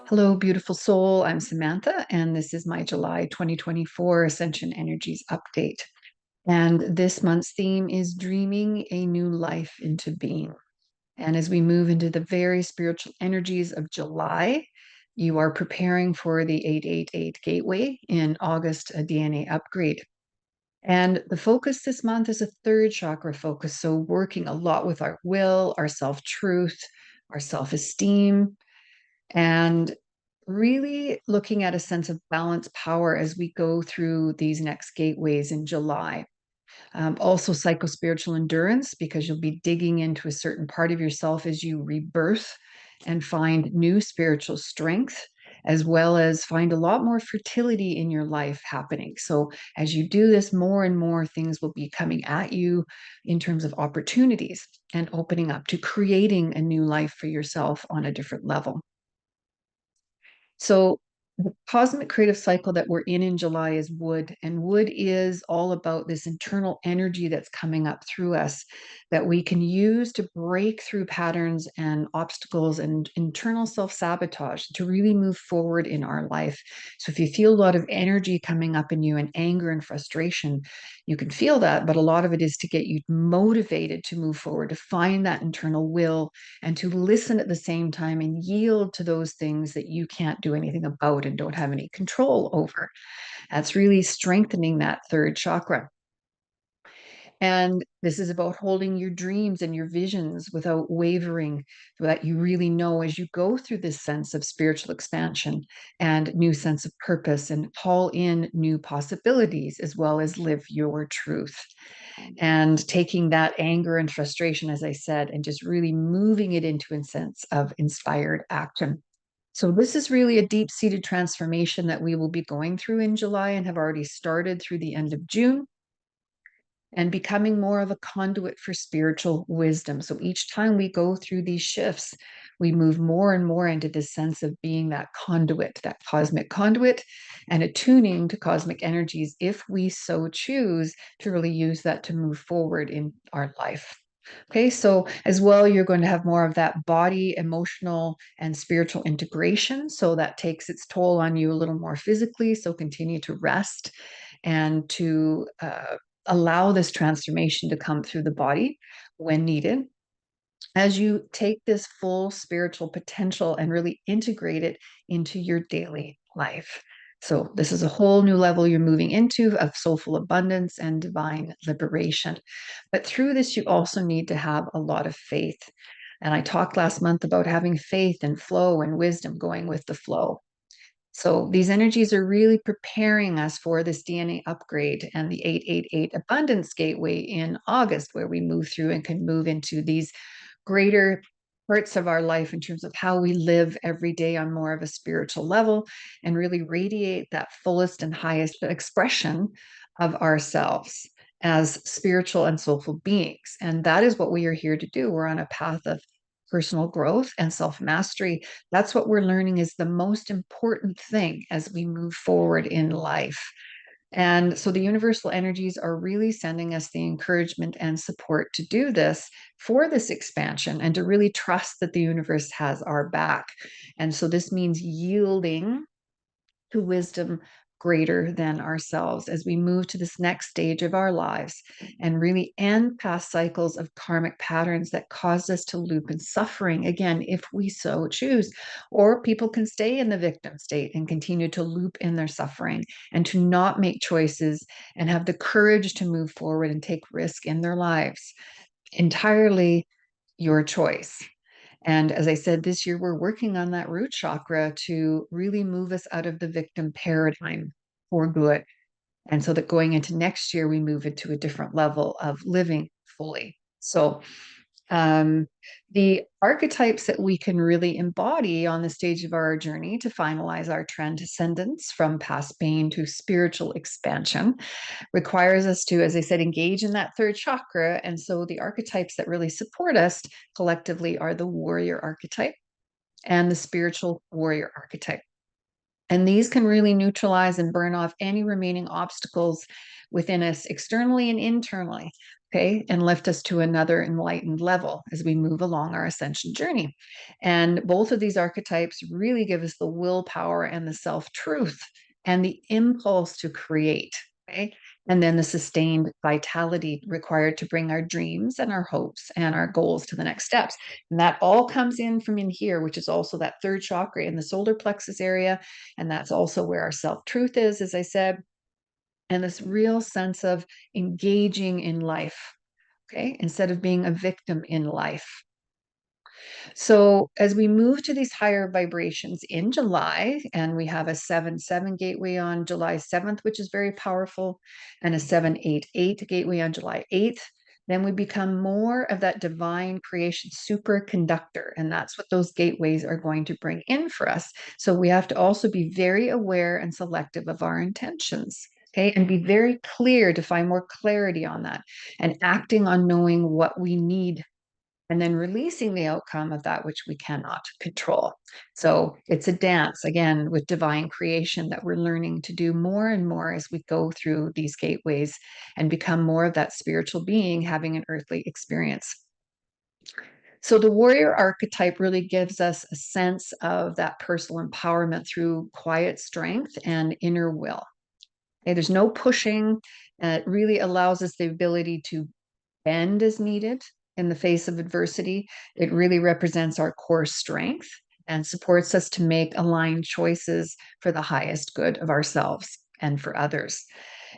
Hello, beautiful soul. I'm Samantha, and this is my July 2024 Ascension Energies update. And this month's theme is dreaming a new life into being. And as we move into the very spiritual energies of July, you are preparing for the 888 gateway in August, a DNA upgrade. And the focus this month is a third chakra focus. So, working a lot with our will, our self truth, our self esteem, and really looking at a sense of balance power as we go through these next gateways in July. Also, psychospiritual endurance, because you'll be digging into a certain part of yourself as you rebirth and find new spiritual strength, as well as find a lot more fertility in your life happening. So, as you do this, more and more things will be coming at you in terms of opportunities and opening up to creating a new life for yourself on a different level. So the cosmic creative cycle that we're in July is wood, and wood is all about this internal energy that's coming up through us that we can use to break through patterns and obstacles and internal self-sabotage to really move forward in our life. So if you feel a lot of energy coming up in you and anger and frustration, you can feel that, but a lot of it is to get you motivated to move forward, to find that internal will and to listen at the same time and yield to those things that you can't do anything about and don't have any control over. That's really strengthening that third chakra. And this is about holding your dreams and your visions without wavering, so that you really know as you go through this sense of spiritual expansion and new sense of purpose and call in new possibilities as well as live your truth. And taking that anger and frustration, as I said, and just really moving it into a sense of inspired action. So, this is really a deep seated transformation that we will be going through in July and have already started through the end of June, and becoming more of a conduit for spiritual wisdom. So each time we go through these shifts, we move more and more into this sense of being that conduit, that cosmic conduit, and attuning to cosmic energies if we so choose to really use that to move forward in our life. Okay, so as well, you're going to have more of that body, emotional, and spiritual integration. So that takes its toll on you a little more physically. So continue to rest and to allow this transformation to come through the body when needed. As you take this full spiritual potential and really integrate it into your daily life. So, this is a whole new level you're moving into of soulful abundance and divine liberation. But through this, you also need to have a lot of faith. And I talked last month about having faith and flow and wisdom going with the flow. So these energies are really preparing us for this DNA upgrade and the 888 abundance gateway in August, where we move through and can move into these greater parts of our life in terms of how we live every day on more of a spiritual level and really radiate that fullest and highest expression of ourselves as spiritual and soulful beings. And that is what we are here to do. We're on a path of personal growth and self mastery. That's what we're learning is the most important thing as we move forward in life. And so the universal energies are really sending us the encouragement and support to do this for this expansion and to really trust that the universe has our back. And so this means yielding to wisdom greater than ourselves as we move to this next stage of our lives and really end past cycles of karmic patterns that caused us to loop in suffering again, if we so choose. Or people can stay in the victim state and continue to loop in their suffering and to not make choices and have the courage to move forward and take risk in their lives. Entirely your choice. And as I said, this year we're working on that root chakra to really move us out of the victim paradigm for good. And so that going into next year, we move into a different level of living fully. So um, the archetypes that we can really embody on the stage of our journey to finalize our transcendence from past pain to spiritual expansion requires us to, as I said, engage in that third chakra. And so the archetypes that really support us collectively are the warrior archetype and the spiritual warrior archetype. And these can really neutralize and burn off any remaining obstacles within us externally and internally okay, and lift us to another enlightened level as we move along our ascension journey. And both of these archetypes really give us the willpower and the self-truth and the impulse to create, okay? And then the sustained vitality required to bring our dreams and our hopes and our goals to the next steps. And that all comes in from in here, which is also that third chakra in the solar plexus area. And that's also where our self-truth is, as I said, and this real sense of engaging in life, okay, instead of being a victim in life. So as we move to these higher vibrations in July, and we have a 7-7 gateway on July 7th, which is very powerful, and a 7-8-8 gateway on July 8th, then we become more of that divine creation superconductor. And that's what those gateways are going to bring in for us. So we have to also be very aware and selective of our intentions. Okay, and be very clear to find more clarity on that and acting on knowing what we need and then releasing the outcome of that which we cannot control. So it's a dance, again, with divine creation that we're learning to do more and more as we go through these gateways and become more of that spiritual being having an earthly experience. So the warrior archetype really gives us a sense of that personal empowerment through quiet strength and inner will. Okay, there's no pushing. It really allows us the ability to bend as needed in the face of adversity. It really represents our core strength and supports us to make aligned choices for the highest good of ourselves and for others.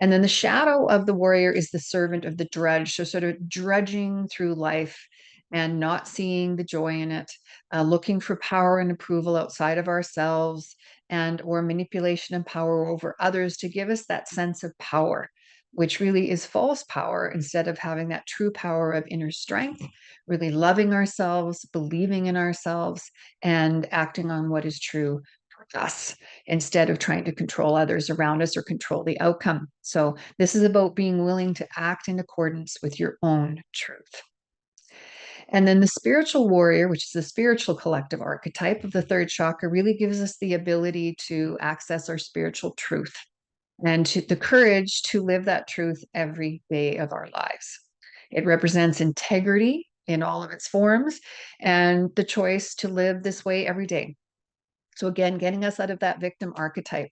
And then the shadow of the warrior is the servant of the drudge. So, sort of drudging through life and not seeing the joy in it, looking for power and approval outside of ourselves and or manipulation and power over others to give us that sense of power, which really is false power instead of having that true power of inner strength, really loving ourselves, believing in ourselves, and acting on what is true for us instead of trying to control others around us or control the outcome. So this is about being willing to act in accordance with your own truth. And then the spiritual warrior, which is the spiritual collective archetype of the third chakra, really gives us the ability to access our spiritual truth and the courage to live that truth every day of our lives. It represents integrity in all of its forms and the choice to live this way every day. So again, getting us out of that victim archetype.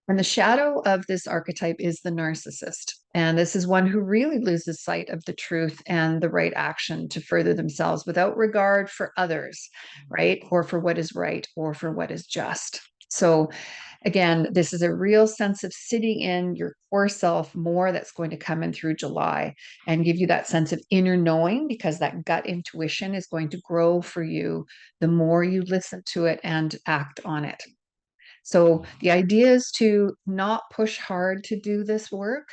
And the shadow of this archetype is the narcissist. And this is one who really loses sight of the truth and the right action to further themselves without regard for others, right? Or for what is right or for what is just. So again, this is a real sense of sitting in your core self more that's going to come in through July and give you that sense of inner knowing, because that gut intuition is going to grow for you the more you listen to it and act on it. So the idea is to not push hard to do this work,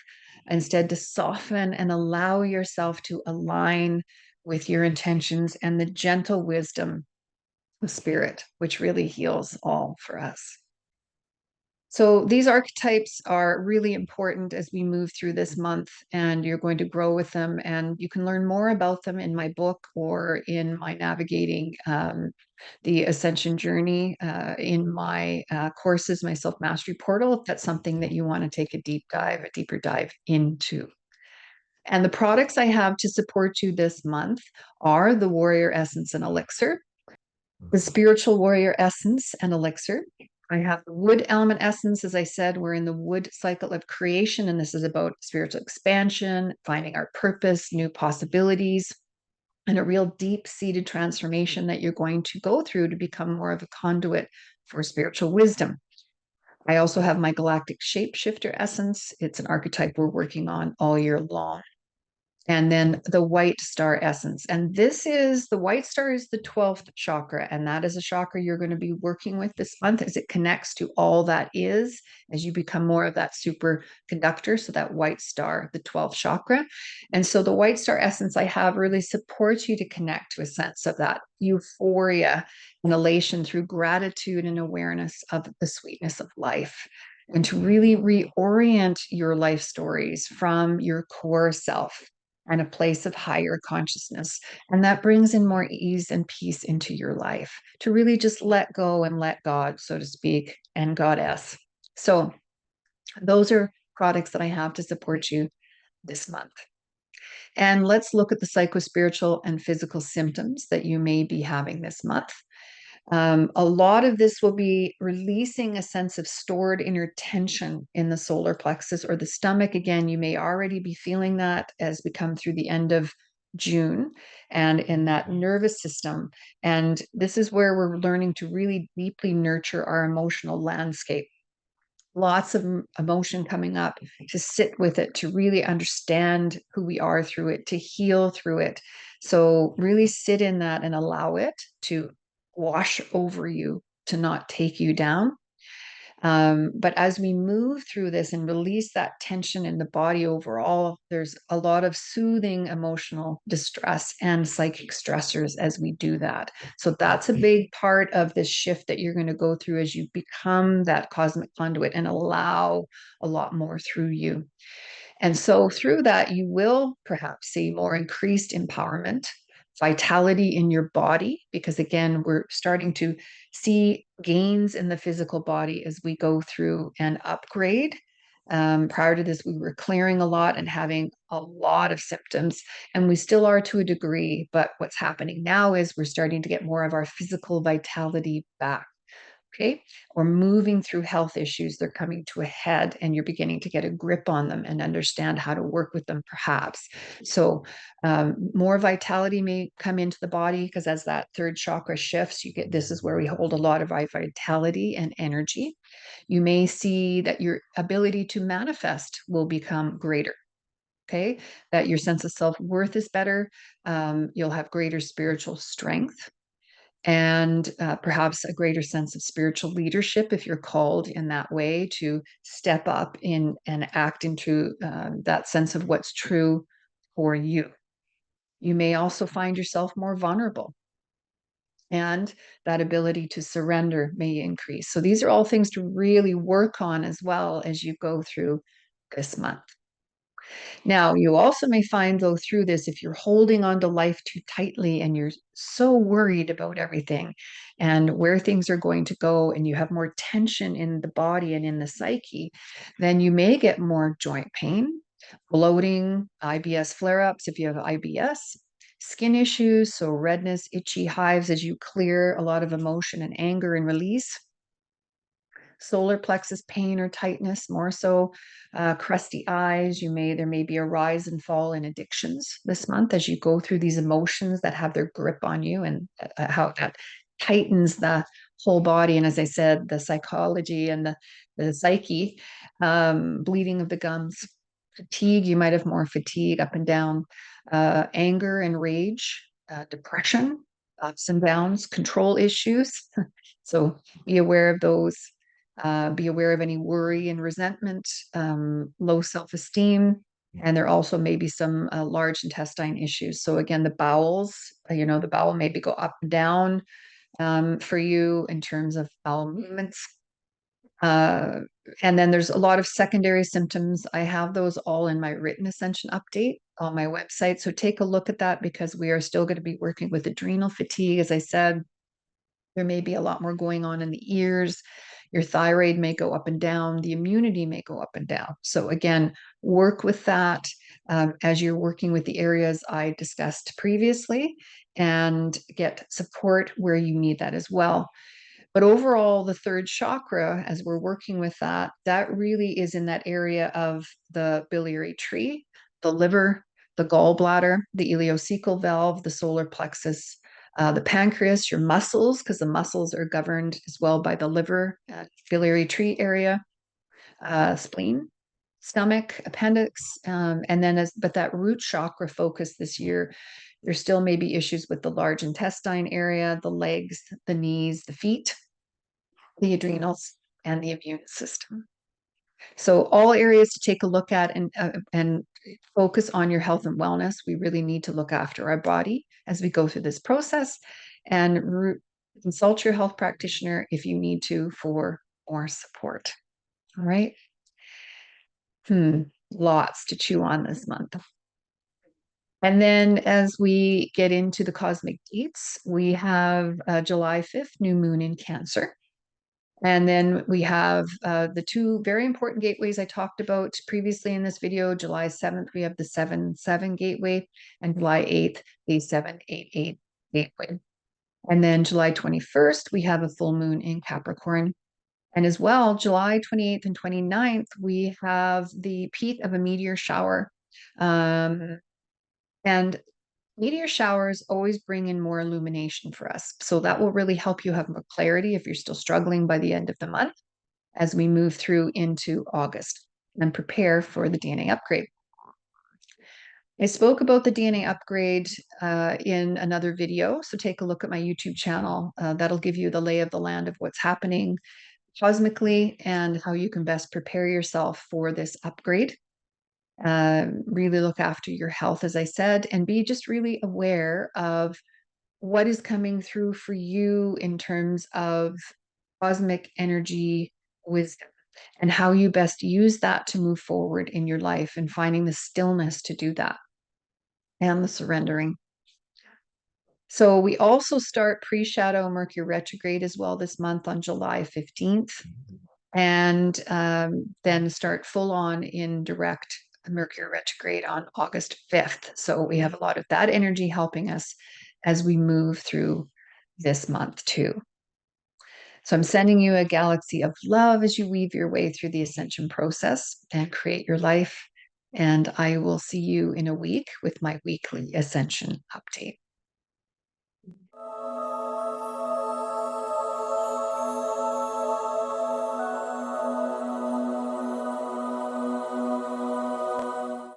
instead to soften and allow yourself to align with your intentions and the gentle wisdom of spirit, which really heals all for us. So these archetypes are really important as we move through this month, and you're going to grow with them. And you can learn more about them in my book or in my navigating the Ascension journey in my courses, my self mastery portal, if that's something that you want to take a deeper dive into. And the products I have to support you this month are the Warrior Essence and Elixir, the Spiritual Warrior Essence and Elixir. I have the wood element essence. As I said, we're in the wood cycle of creation, and this is about spiritual expansion, finding our purpose, new possibilities, and a real deep-seated transformation that you're going to go through to become more of a conduit for spiritual wisdom. I also have my galactic shapeshifter essence. It's an archetype we're working on all year long. And then the white star essence. And the white star is the 12th chakra. And that is a chakra you're going to be working with this month as it connects to all that is, as you become more of that super conductor. So that white star, the 12th chakra. And so the white star essence I have really supports you to connect to a sense of that euphoria and elation through gratitude and awareness of the sweetness of life, and to really reorient your life stories from your core self and a place of higher consciousness. And that brings in more ease and peace into your life to really just let go and let God, so to speak, and Goddess. So those are products that I have to support you this month. And let's look at the psychospiritual and physical symptoms that you may be having this month. A lot of this will be releasing a sense of stored inner tension in the solar plexus or the stomach. Again, you may already be feeling that as we come through the end of June and in that nervous system. And this is where we're learning to really deeply nurture our emotional landscape. Lots of emotion coming up, to sit with it, to really understand who we are through it, to heal through it. So really sit in that and allow it to wash over you, to not take you down. But as we move through this and release that tension in the body overall, there's a lot of soothing emotional distress and psychic stressors as we do that. So that's a big part of this shift that you're going to go through as you become that cosmic conduit and allow a lot more through you. And so through that, you will perhaps see more increased empowerment, vitality in your body, because again, we're starting to see gains in the physical body as we go through and upgrade. Prior to this, we were clearing a lot and having a lot of symptoms, and we still are to a degree. But what's happening now is we're starting to get more of our physical vitality back. Okay. Or moving through health issues, they're coming to a head and you're beginning to get a grip on them and understand how to work with them, perhaps. So, more vitality may come into the body because as that third chakra shifts, you get this is where we hold a lot of our vitality and energy. You may see that your ability to manifest will become greater. Okay. That your sense of self worth is better. You'll have greater spiritual strength and perhaps a greater sense of spiritual leadership if you're called in that way to step up in and act into that sense of what's true for you. You may also find yourself more vulnerable, and that ability to surrender may increase. So these are all things to really work on as well as you go through this month. Now, you also may find, though, through this, if you're holding on to life too tightly and you're so worried about everything and where things are going to go, and you have more tension in the body and in the psyche, then you may get more joint pain, bloating, IBS flare ups if you have IBS, skin issues, so redness, itchy hives as you clear a lot of emotion and anger and release, solar plexus pain or tightness, more so crusty eyes. There may be a rise and fall in addictions this month as you go through these emotions that have their grip on you, and how that tightens the whole body. And as I said, the psychology and the psyche, bleeding of the gums, fatigue. You might have more fatigue up and down, anger and rage, depression, ups and downs, control issues. So be aware of those. Be aware of any worry and resentment, low self esteem. And there also may be some large intestine issues. So, again, the bowels, the bowel maybe go up and down for you in terms of bowel movements. Uh, and then there's a lot of secondary symptoms. I have those all in my written Ascension update on my website. So take a look at that because we are still going to be working with adrenal fatigue. As I said, there may be a lot more going on in the ears. Your thyroid may go up and down. The immunity may go up and down. So again, work with that as you're working with the areas I discussed previously and get support where you need that as well. But overall, the third chakra, as we're working with that, that really is in that area of the biliary tree, the liver, the gallbladder, the ileocecal valve, the solar plexus, the pancreas, your muscles, because the muscles are governed as well by the liver, biliary tree area, spleen, stomach, appendix, and then but that root chakra focus this year, there still may be issues with the large intestine area, the legs, the knees, the feet, the adrenals, and the immune system. So all areas to take a look at and focus on your health and wellness. We really need to look after our body as we go through this process, and consult your health practitioner if you need to for more support. All right. Lots to chew on this month. And then as we get into the cosmic dates, we have July 5th, new moon in Cancer. And then we have the two very important gateways I talked about previously in this video. July 7th, we have the 7-7 gateway, and July 8th, the 7-8-8 gateway. And then July 21st, we have a full moon in Capricorn. And as well, July 28th and 29th, we have the peak of a meteor shower. And meteor showers always bring in more illumination for us. So that will really help you have more clarity if you're still struggling by the end of the month as we move through into August and prepare for the DNA upgrade. I spoke about the DNA upgrade in another video, so take a look at my YouTube channel. That'll give you the lay of the land of what's happening cosmically and how you can best prepare yourself for this upgrade. Really look after your health, as I said, and be just really aware of what is coming through for you in terms of cosmic energy wisdom and how you best use that to move forward in your life and finding the stillness to do that and the surrendering. So we also start pre-shadow Mercury retrograde as well this month on July 15th, and then start full on in direct Mercury retrograde on August 5th. So we have a lot of that energy helping us as we move through this month too. So I'm sending you a galaxy of love as you weave your way through the ascension process and create your life. And I will see you in a week with my weekly ascension update.